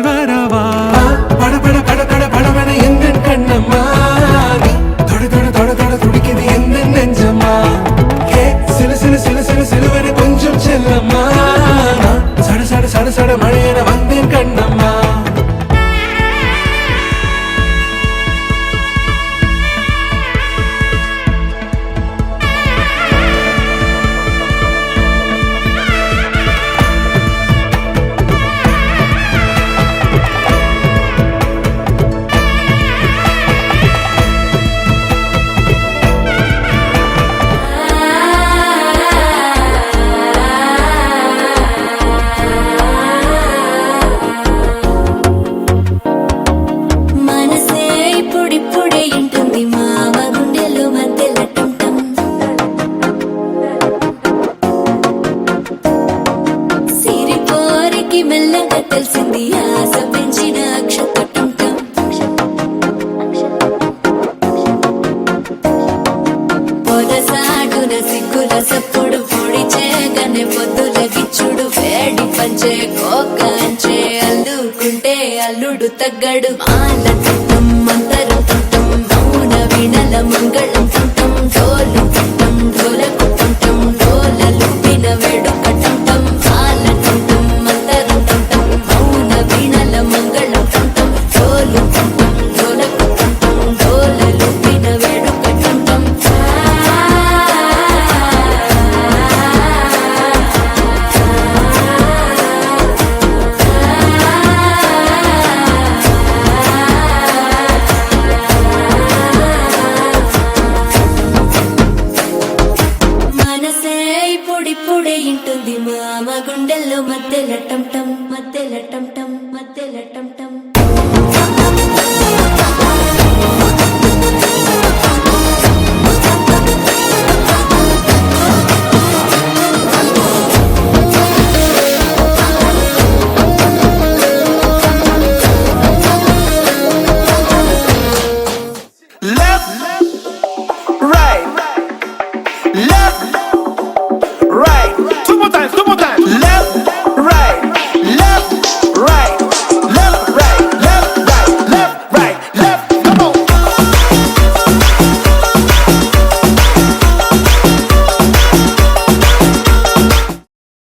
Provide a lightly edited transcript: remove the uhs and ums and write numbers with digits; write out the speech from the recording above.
வரவா பட பட பட பட படவன எந்த கண்ணம்மா நீ தொட தொட தொட தொட துடிக்குது எந்த நெஞ்சம்மா ஹே சிலு சிலு சிலு சிலு சிலுவன கொஞ்சம் செல்லம்மா சட சட சட சட மழையன வந்தேன் கண்ணம்மா మెల్లగా తెలిసింది ఆశ పెంచిన అక్షతటం పొదసాడున సిగ్గుల సప్పుడు పొడి చేయగానే పొద్దుల గిచ్చుడు వేడి పంచే కోకంచే అల్లుకుంటే అల్లుడు తగ్గడు మాల చుట్టం మంతరం చుట్టం మౌన వీణల మంగళం చుట్టం డోలు చుట్టం డోలకు చుట్టం డోలలు విన వేడుకటం మాల చుట్టం ఇప్పుడే ఇంటుంది మామ గుండెల్లో మధ్యల టం టం మధ్యల టం టం మధ్యల టం టం